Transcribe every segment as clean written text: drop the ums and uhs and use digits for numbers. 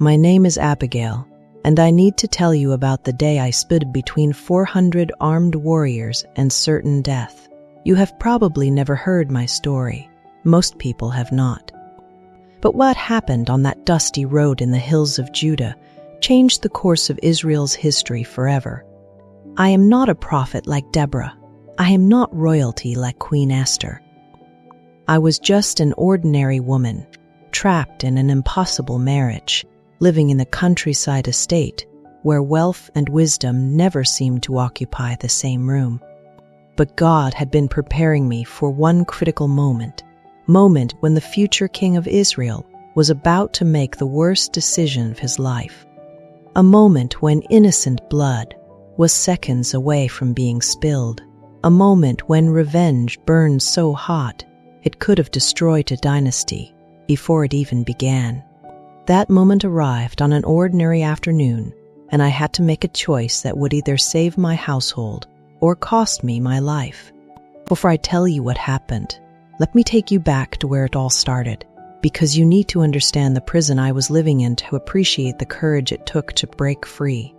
My name is Abigail, and I need to tell you about the day I stood between 400 armed warriors and certain death. You have probably never heard my story. Most people have not. But what happened on that dusty road in the hills of Judah changed the course of Israel's history forever. I am not a prophet like Deborah. I am not royalty like Queen Esther. I was just an ordinary woman, trapped in an impossible marriage, living in a countryside estate where wealth and wisdom never seemed to occupy the same room. But God had been preparing me for one critical moment when the future king of Israel was about to make the worst decision of his life. A moment when innocent blood was seconds away from being spilled. A moment when revenge burned so hot it could have destroyed a dynasty before it even began. That moment arrived on an ordinary afternoon, and I had to make a choice that would either save my household or cost me my life. Before I tell you what happened, let me take you back to where it all started, because you need to understand the prison I was living in to appreciate the courage it took to break free.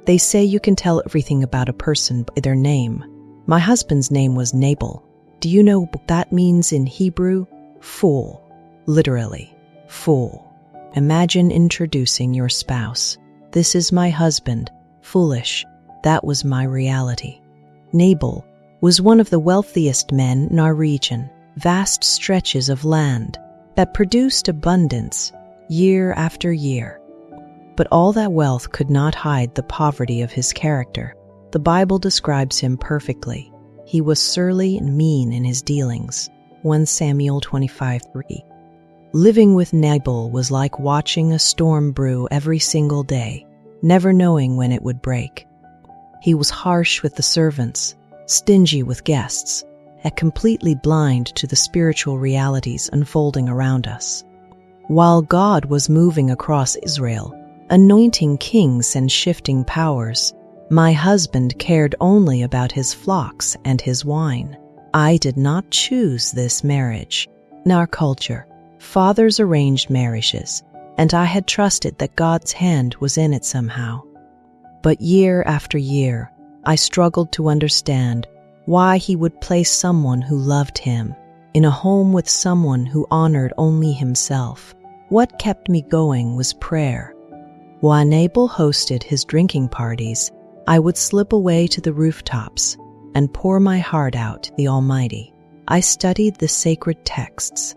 They say you can tell everything about a person by their name. My husband's name was Nabal. Do you know what that means in Hebrew? Fool. Literally, fool. Imagine introducing your spouse. This is my husband. Foolish. That was my reality. Nabal was one of the wealthiest men in our region. Vast stretches of land that produced abundance year after year. But all that wealth could not hide the poverty of his character. The Bible describes him perfectly. He was surly and mean in his dealings. 1 Samuel 25:3. Living with Nabal was like watching a storm brew every single day, never knowing when it would break. He was harsh with the servants, stingy with guests, and completely blind to the spiritual realities unfolding around us. While God was moving across Israel, anointing kings and shifting powers, my husband cared only about his flocks and his wine. I did not choose this marriage. In our culture, fathers arranged marriages, and I had trusted that God's hand was in it somehow. But year after year, I struggled to understand why he would place someone who loved him in a home with someone who honored only himself. What kept me going was prayer. While Nabal hosted his drinking parties, I would slip away to the rooftops and pour my heart out to the Almighty. I studied the sacred texts.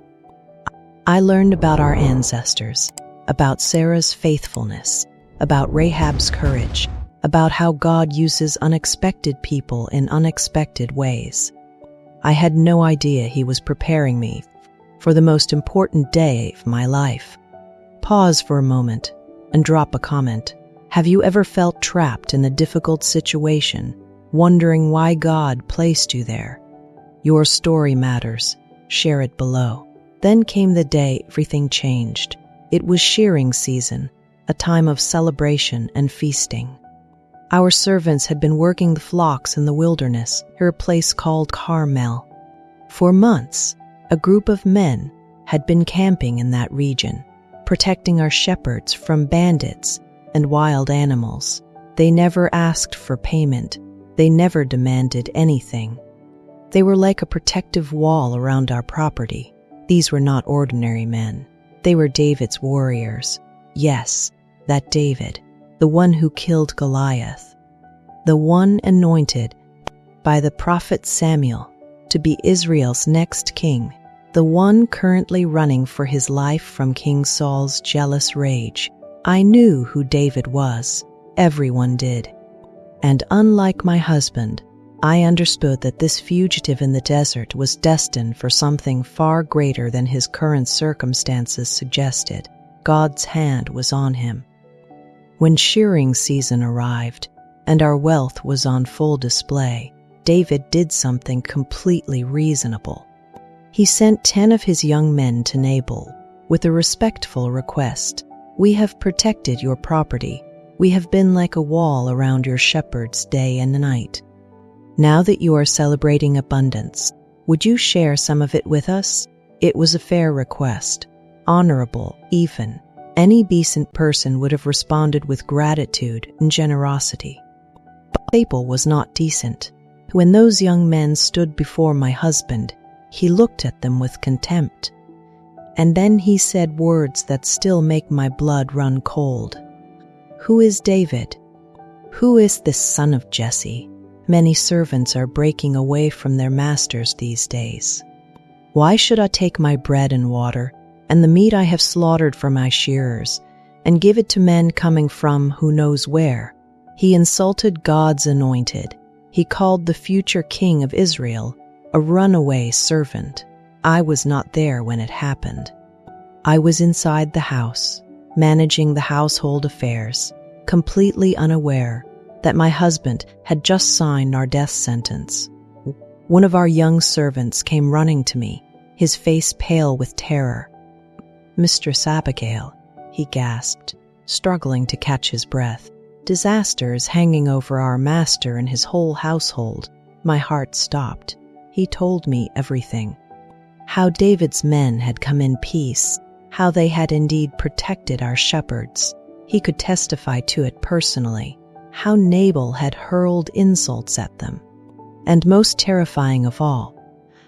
I learned about our ancestors, about Sarah's faithfulness, about Rahab's courage, about how God uses unexpected people in unexpected ways. I had no idea he was preparing me for the most important day of my life. Pause for a moment and drop a comment. Have you ever felt trapped in a difficult situation, wondering why God placed you there? Your story matters. Share it below. Then came the day everything changed. It was shearing season, a time of celebration and feasting. Our servants had been working the flocks in the wilderness, near a place called Carmel. For months, a group of men had been camping in that region, protecting our shepherds from bandits and wild animals. They never asked for payment. They never demanded anything. They were like a protective wall around our property. These were not ordinary men. They were David's warriors. Yes, that David, the one who killed Goliath, the one anointed by the prophet Samuel to be Israel's next king, the one currently running for his life from King Saul's jealous rage. I knew who David was. Everyone did. And unlike my husband, I understood that this fugitive in the desert was destined for something far greater than his current circumstances suggested. God's hand was on him. When shearing season arrived and our wealth was on full display, David did something completely reasonable. He sent 10 of his young men to Nabal with a respectful request. We have protected your property. We have been like a wall around your shepherds day and night. Now that you are celebrating abundance, would you share some of it with us? It was a fair request, honorable even, Any decent person would have responded with gratitude and generosity. But Nabal was not decent. When those young men stood before my husband, he looked at them with contempt. And then he said words that still make my blood run cold. "Who is David? Who is this son of Jesse? Many servants are breaking away from their masters these days. Why should I take my bread and water, and the meat I have slaughtered for my shearers, and give it to men coming from who knows where?" He insulted God's anointed. He called the future king of Israel a runaway servant. I was not there when it happened. I was inside the house, managing the household affairs, completely unaware that my husband had just signed our death sentence. One of our young servants came running to me, his face pale with terror. "Mistress Abigail," he gasped, struggling to catch his breath. "Disaster is hanging over our master and his whole household." My heart stopped. He told me everything. How David's men had come in peace, how they had indeed protected our shepherds. He could testify to it personally. How Nabal had hurled insults at them. And most terrifying of all,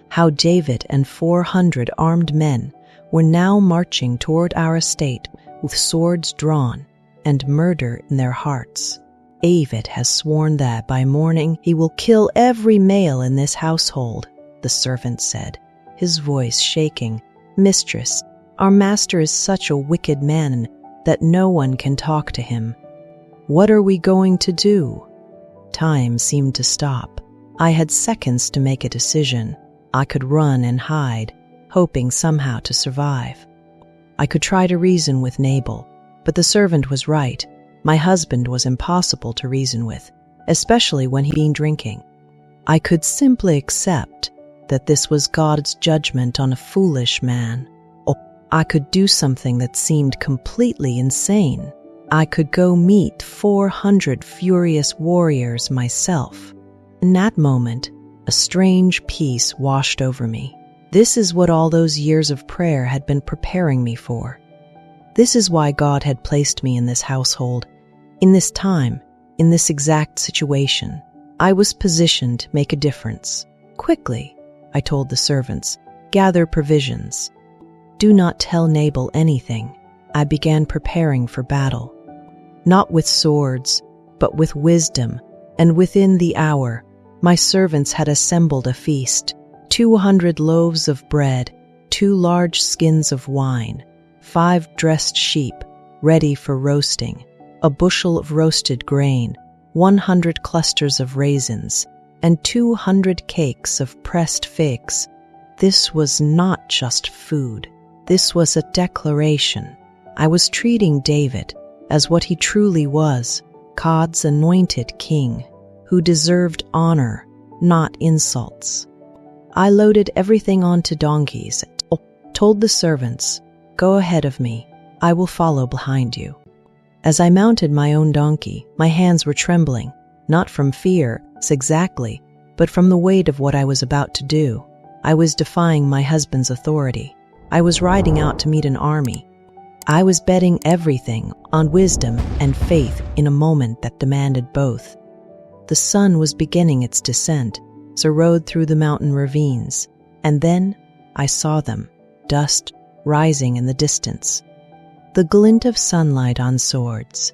how David and 400 armed men were now marching toward our estate with swords drawn and murder in their hearts. "David has sworn that by morning he will kill every male in this household," the servant said, his voice shaking. "Mistress, our master is such a wicked man that no one can talk to him. What are we going to do?" Time seemed to stop. I had seconds to make a decision. I could run and hide, hoping somehow to survive. I could try to reason with Nabal, but the servant was right. My husband was impossible to reason with, especially when he'd been drinking. I could simply accept that this was God's judgment on a foolish man. Or I could do something that seemed completely insane. I could go meet 400 furious warriors myself. In that moment, a strange peace washed over me. This is what all those years of prayer had been preparing me for. This is why God had placed me in this household, in this time, in this exact situation. I was positioned to make a difference. "Quickly," I told the servants, "gather provisions. Do not tell Nabal anything." I began preparing for battle. Not with swords, but with wisdom, and within the hour, my servants had assembled a feast: 200 loaves of bread, 2 large skins of wine, 5 dressed sheep, ready for roasting, a bushel of roasted grain, 100 clusters of raisins, and 200 cakes of pressed figs. This was not just food. This was a declaration. I was treating David as what he truly was, God's anointed king, who deserved honor, not insults. I loaded everything onto donkeys, told the servants, "Go ahead of me, I will follow behind you." As I mounted my own donkey, my hands were trembling, not from fear, exactly, but from the weight of what I was about to do. I was defying my husband's authority. I was riding out to meet an army. I was betting everything on wisdom and faith in a moment that demanded both. The sun was beginning its descent as I rode through the mountain ravines, and then I saw them, dust rising in the distance. The glint of sunlight on swords.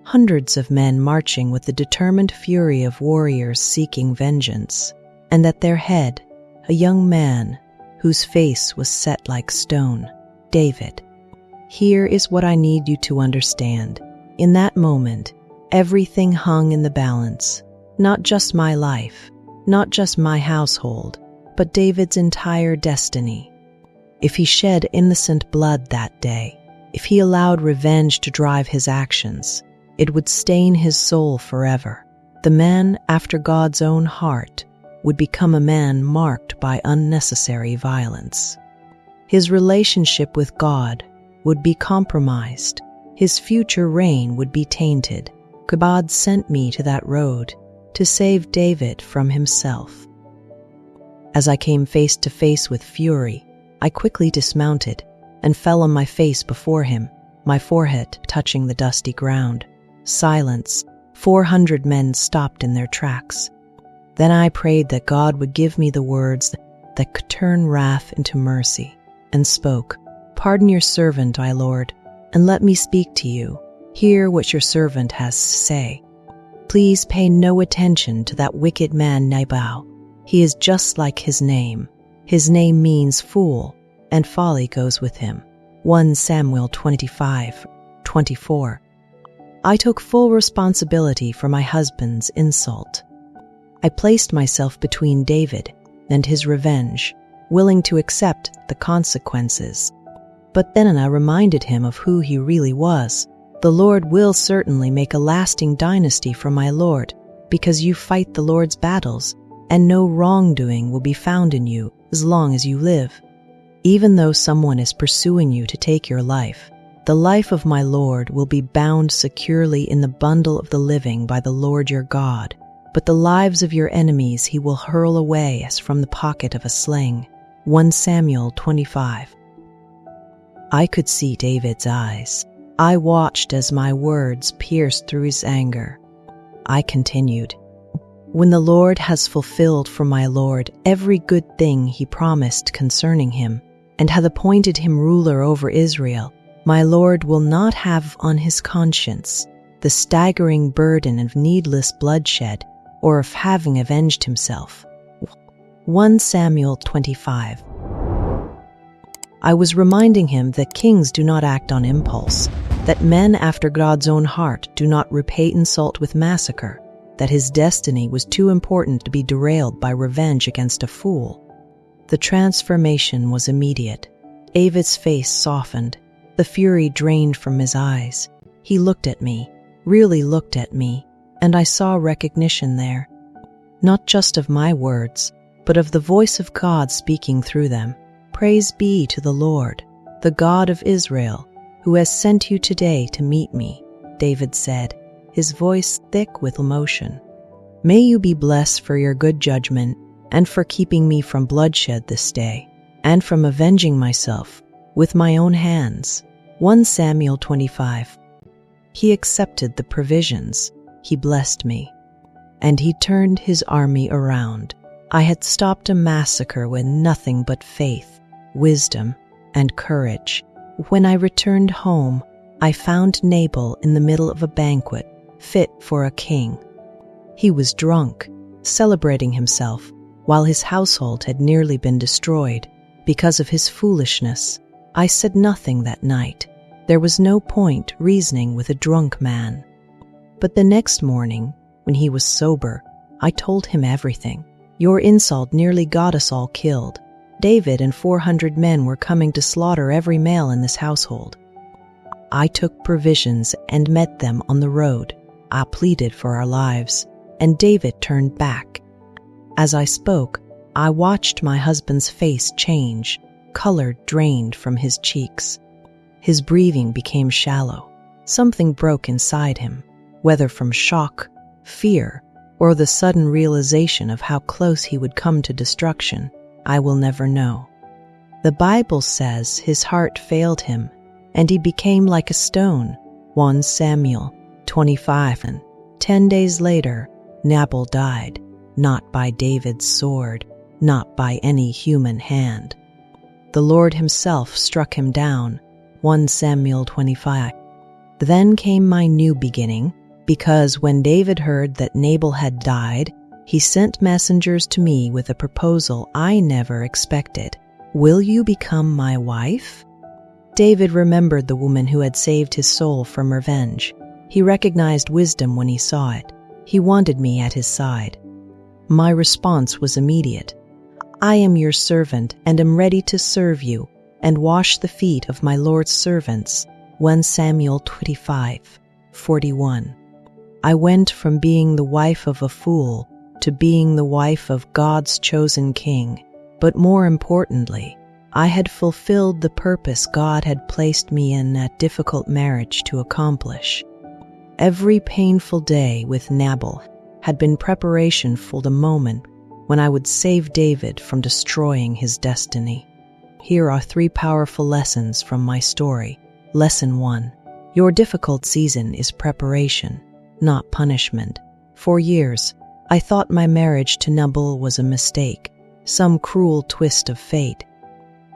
Hundreds of men marching with the determined fury of warriors seeking vengeance, and at their head, a young man whose face was set like stone, David. Here is what I need you to understand. In that moment, everything hung in the balance. Not just my life, not just my household, but David's entire destiny. If he shed innocent blood that day, if he allowed revenge to drive his actions, it would stain his soul forever. The man after God's own heart would become a man marked by unnecessary violence. His relationship with God would be compromised. His future reign would be tainted. God sent me to that road to save David from himself. As I came face to face with fury, I quickly dismounted and fell on my face before him. my forehead touching the dusty ground. Silence. 400 men stopped in their tracks. Then I prayed that God would give me the words that could turn wrath into mercy, and spoke, "Pardon your servant, my Lord, and let me speak to you. Hear what your servant has to say. Please pay no attention to that wicked man Nabal. He is just like his name. His name means fool, and folly goes with him." 1 Samuel 25:24. I took full responsibility for my husband's insult. I placed myself between David and his revenge, willing to accept the consequences. But then I reminded him of who he really was. "The Lord will certainly make a lasting dynasty for my Lord, because you fight the Lord's battles, and no wrongdoing will be found in you as long as you live. Even though someone is pursuing you to take your life, the life of my Lord will be bound securely in the bundle of the living by the Lord your God, but the lives of your enemies he will hurl away as from the pocket of a sling." 1 Samuel 25. I could see David's eyes. I watched as my words pierced through his anger. I continued, "When the Lord has fulfilled for my Lord every good thing he promised concerning him, and hath appointed him ruler over Israel, my Lord will not have on his conscience the staggering burden of needless bloodshed or of having avenged himself." 1 Samuel 25. I was reminding him that kings do not act on impulse, that men after God's own heart do not repay insult with massacre, that his destiny was too important to be derailed by revenge against a fool. The transformation was immediate. David's face softened. The fury drained from his eyes. He looked at me, really looked at me, and I saw recognition there, not just of my words, but of the voice of God speaking through them. "Praise be to the Lord, the God of Israel, who has sent you today to meet me," David said, his voice thick with emotion. "May you be blessed for your good judgment and for keeping me from bloodshed this day, and from avenging myself with my own hands." 1 Samuel 25. He accepted the provisions. He blessed me. And he turned his army around. I had stopped a massacre with nothing but faith, wisdom, and courage. When I returned home, I found Nabal in the middle of a banquet, fit for a king. He was drunk, celebrating himself, while his household had nearly been destroyed because of his foolishness. I said nothing that night. There was no point reasoning with a drunk man. But the next morning, when he was sober, I told him everything. "Your insult nearly got us all killed. David and 400 men were coming to slaughter every male in this household. I took provisions and met them on the road. I pleaded for our lives, and David turned back." As I spoke, I watched my husband's face change. Color drained from his cheeks. His breathing became shallow. Something broke inside him, whether from shock, fear, or the sudden realization of how close he would come to destruction. I will never know. The Bible says his heart failed him, and he became like a stone. 1 Samuel 25. And 10 days later, Nabal died, not by David's sword, not by any human hand. The Lord himself struck him down. 1 Samuel 25. Then came my new beginning, because when David heard that Nabal had died, he sent messengers to me with a proposal I never expected. "Will you become my wife?" David remembered the woman who had saved his soul from revenge. He recognized wisdom when he saw it. He wanted me at his side. My response was immediate. "I am your servant and am ready to serve you and wash the feet of my Lord's servants." 1 Samuel 25:41. I went from being the wife of a fool to being the wife of God's chosen king. But more importantly, I had fulfilled the purpose God had placed me in that difficult marriage to accomplish. Every painful day with Nabal had been preparation for the moment when I would save David from destroying his destiny. Here are 3 powerful lessons from my story. Lesson 1. Your difficult season is preparation, not punishment. For years, I thought my marriage to Nabal was a mistake, some cruel twist of fate.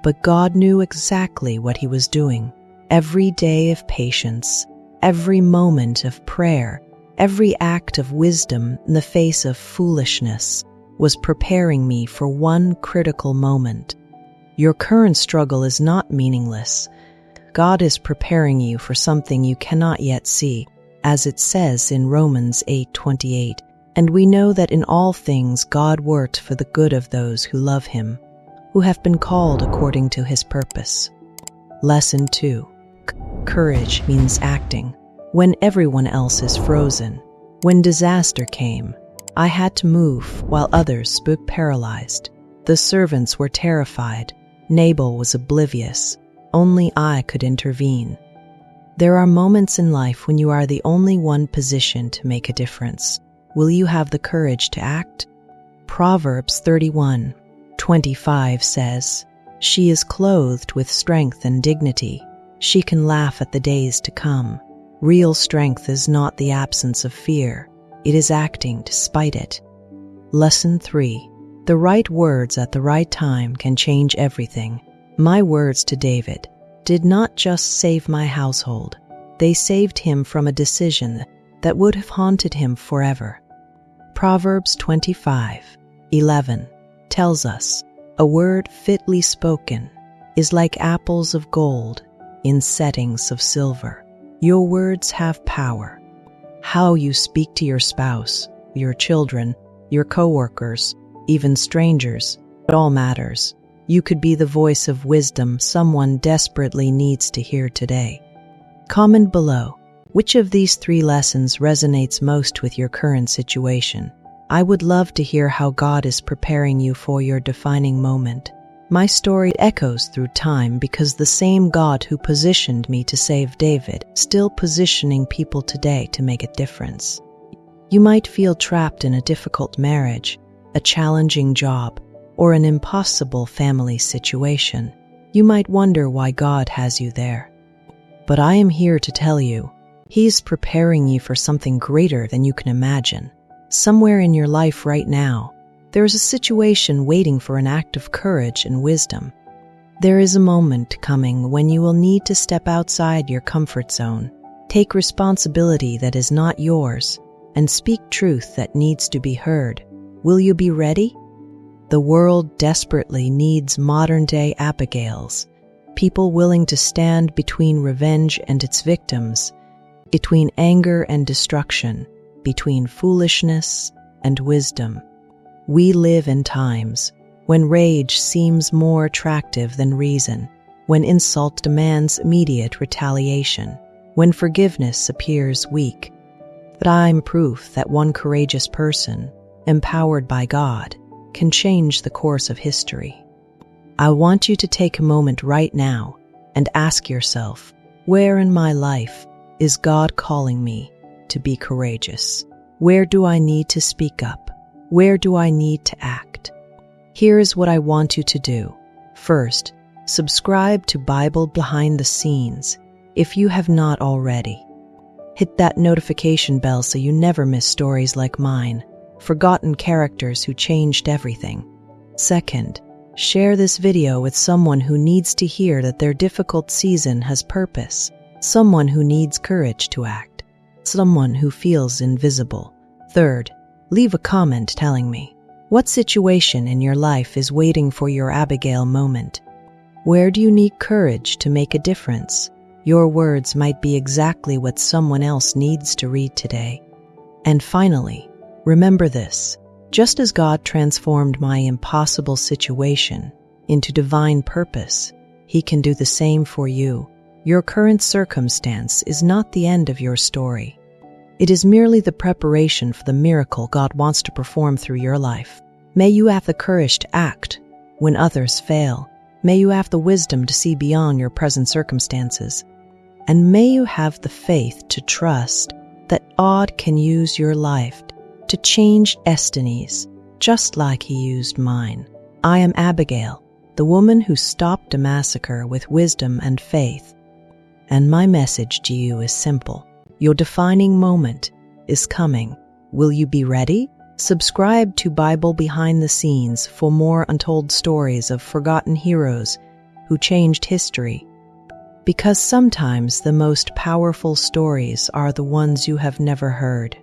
But God knew exactly what He was doing. Every day of patience, every moment of prayer, every act of wisdom in the face of foolishness was preparing me for one critical moment. Your current struggle is not meaningless. God is preparing you for something you cannot yet see, as it says in Romans 8:28. And we know that in all things God works for the good of those who love Him, who have been called according to His purpose. Lesson 2. Courage means acting when everyone else is frozen. When disaster came, I had to move while others stood paralyzed. The servants were terrified. Nabal was oblivious. Only I could intervene. There are moments in life when you are the only one positioned to make a difference. Will you have the courage to act? Proverbs 31:25 says, "She is clothed with strength and dignity. She can laugh at the days to come." Real strength is not the absence of fear. It is acting despite it. Lesson 3. The right words at the right time can change everything. My words to David did not just save my household. They saved him from a decision that would have haunted him forever. Proverbs 25:11 tells us, "A word fitly spoken is like apples of gold in settings of silver." Your words have power. How you speak to your spouse, your children, your coworkers, even strangers, it all matters. You could be the voice of wisdom someone desperately needs to hear today. Comment below, which of these 3 lessons resonates most with your current situation? I would love to hear how God is preparing you for your defining moment. My story echoes through time because the same God who positioned me to save David is still positioning people today to make a difference. You might feel trapped in a difficult marriage, a challenging job, or an impossible family situation. You might wonder why God has you there. But I am here to tell you, He's preparing you for something greater than you can imagine. Somewhere in your life right now, there is a situation waiting for an act of courage and wisdom. There is a moment coming when you will need to step outside your comfort zone, take responsibility that is not yours, and speak truth that needs to be heard. Will you be ready? The world desperately needs modern-day Abigails, people willing to stand between revenge and its victims, between anger and destruction, between foolishness and wisdom. We live in times when rage seems more attractive than reason, when insult demands immediate retaliation, when forgiveness appears weak. But I'm proof that one courageous person, empowered by God, can change the course of history. I want you to take a moment right now and ask yourself, where in my life is God calling me to be courageous? Where do I need to speak up? Where do I need to act? Here is what I want you to do. First, subscribe to Bible Behind the Scenes if you have not already. Hit that notification bell so you never miss stories like mine, forgotten characters who changed everything. Second, share this video with someone who needs to hear that their difficult season has purpose, someone who needs courage to act, someone who feels invisible. Third, leave a comment telling me what situation in your life is waiting for your Abigail moment. Where do you need courage to make a difference? Your words might be exactly what someone else needs to read today. And finally, remember this: just as God transformed my impossible situation into divine purpose, He can do the same for you. Your current circumstance is not the end of your story. It is merely the preparation for the miracle God wants to perform through your life. May you have the courage to act when others fail. May you have the wisdom to see beyond your present circumstances. And may you have the faith to trust that God can use your life to change destinies, just like He used mine. I am Abigail, the woman who stopped a massacre with wisdom and faith. And my message to you is simple. Your defining moment is coming. Will you be ready? Subscribe to Bible Behind the Scenes for more untold stories of forgotten heroes who changed history. Because sometimes the most powerful stories are the ones you have never heard.